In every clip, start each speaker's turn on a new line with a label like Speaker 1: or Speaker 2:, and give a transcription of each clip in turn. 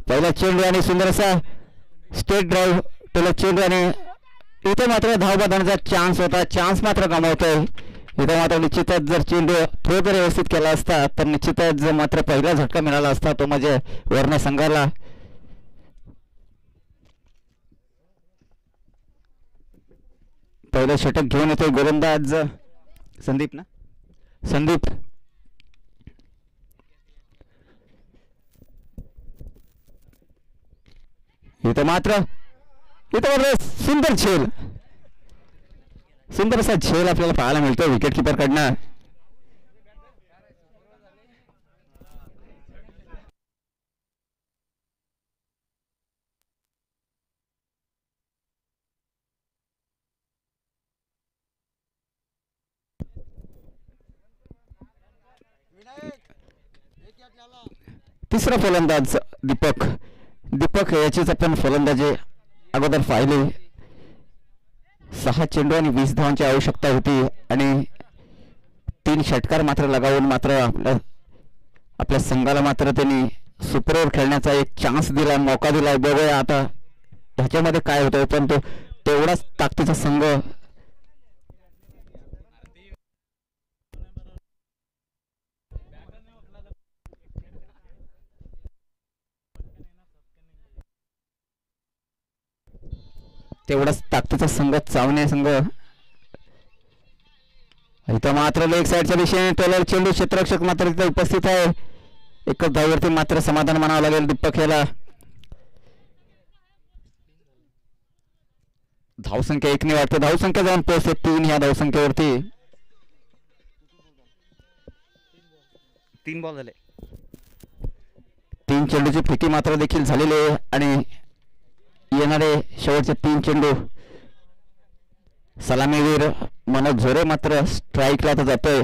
Speaker 1: पहिला चेंडू आणि सुंदर असा स्टेट ड्राईव्ह पहिला चेंडू आणि इथे मात्र धावबादांचा चान्स होता, चान्स मात्र गमावतोय इथे मात्र. निश्चितच जर चेंडू थोडं जर व्यवस्थित केला असता तर निश्चितच जर मात्र पहिला झटका मिळाला असता तो म्हणजे वर्ण संघाला. पहिलं षटक घेऊन येतोय गोलंदाज संदीप ना, संदीप. इथं मात्र सुंदर झेल, सुंदर असा झेल आपल्याला पाहायला मिळतो विकेट किपर कडनं. तिसरा फलंदाज दीपक, दीपक याचीच आपण फलंदाजी अगोदर पाहिली. 6 चेंडू आणि 20 धावांची आवश्यकता होती आणि 3 षटकार मात्र लगावून मात्र आपल्या संघाला मात्र त्यांनी सुपर ओव्हर खेळण्याचा एक चान्स दिला, मौका दिला. बघूया आता ह्याच्यामध्ये काय होतं, पण तो तेवढाच ताकदीचा संघ. तेवढाच ताकदीचा संघ चावणे संघ. इथं मात्र लेग साईडच्या दिशेने टोलर चेंडू, क्षेत्ररक्षक मात्र इथं उपस्थित आहे. एकच धाववरती मात्र समाधान मानावं लागेल दीपक याला. धावसंख्या 1 ने वाटते, धावसंख्या जाऊन पोहोचते 3 ह्या धावसंख्येवरती. 3 बॉल झाले, 3 चेंडूची फेकी मात्र देखील झालेली आहे आणि येणारे शेवटचे 3 चेंडू सलामीवीर मनोज झोरे मात्र स्ट्राईकला तर जातोय.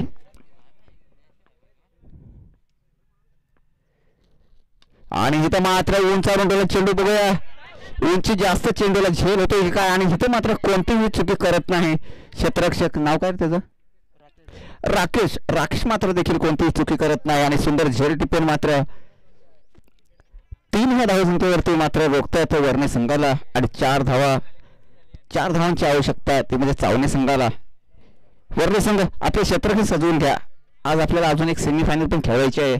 Speaker 1: आणि इथं मात्र उंचावरून चेंडू, बघूया उंची जास्त चेंडूला झेल होते काय. आणि इथं मात्र कोणतीही चुकी करत नाही क्षेत्ररक्षक, नाव काय त्याचं, राकेश. राकेश मात्र देखील कोणतीही चुकी करत नाही आणि सुंदर झेल टिपून मात्र 3 ह्या धावसंख्येवरती मात्र रोखतायत वर्णे संघाला. आणि 4 धावांची आवश्यकता ती म्हणजे चावणे संघाला. वर्णे संघ आपले क्षेत्ररक्षक सजवून घ्या, आज आपल्याला अजून एक सेमीफायनल पण खेळवायची आहे.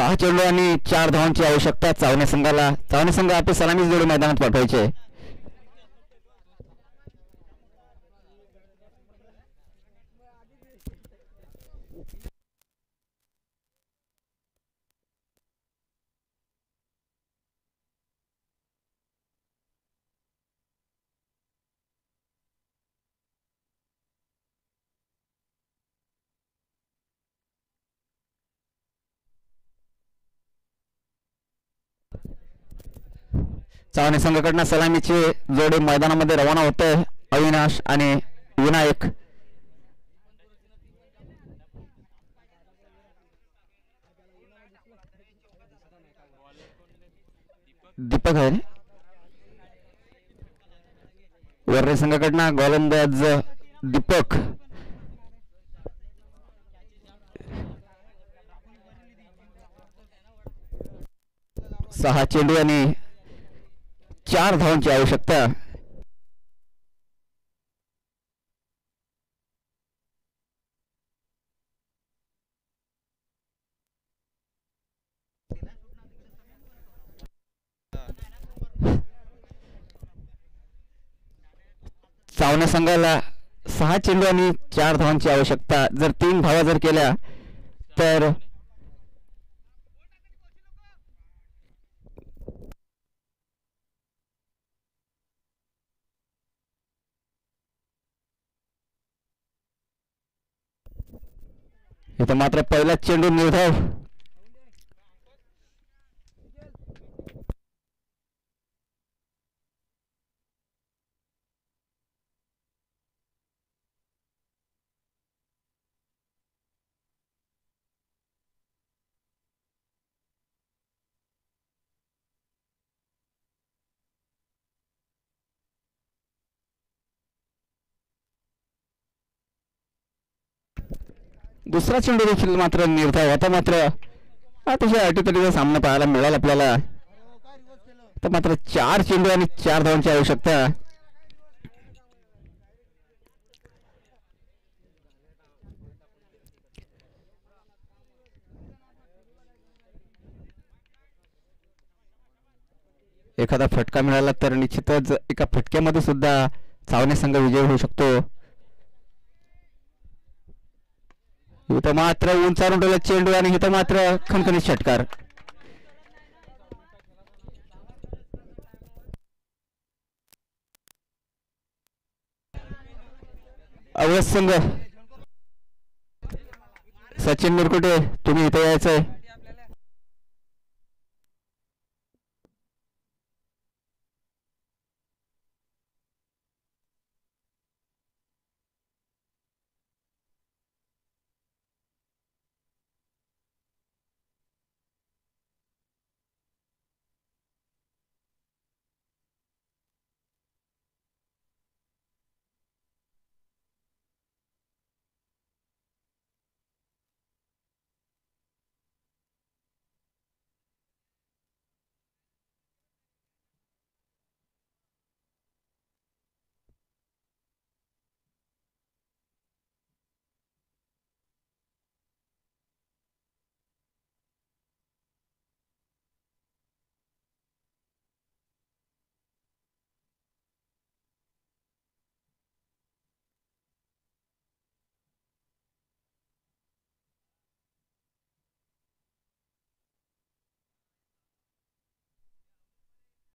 Speaker 1: 6 चेंडू आणि 4 धावांची आवश्यकता चावणे संघाला. चावणे संघ आपली सलामीच जोडी मैदानात पाठवायचे. चावणे संघाकडनं सलामीची जोडी मैदानामध्ये रवाना होते. अविनाश आणि विनायक. दीपक आहे. वर्रे संघाकडनं गोलंदाज दीपक. सहा चेंडू आणि 4 धावांची आवश्यकता. चावणे संघाला 6 चेंडू आणि 4 धावांची आवश्यकता. जर 3 धावा जर केल्या तर इथं मात्र पहिला चेंडू निर्धाव. दुसरा चेंडू देखील मात्र निर्धाव होता. मात्र अतिशय अटीतटीचा सामना पाहायला मिळाला आपल्याला. तर मात्र 4 चेंडू आणि 4 धावांची आवश्यकता. एखादा फटका मिळाला तर निश्चितच एका फटक्यामध्ये सुद्धा चावणे संघ विजय होऊ शकतो. इथं मात्र उंचारून ठेवला चेंडू आणि इथं मात्र खणखणीत षटकार. अवध संघ. सचिन निरकुटे तुम्ही इथे यायचंय.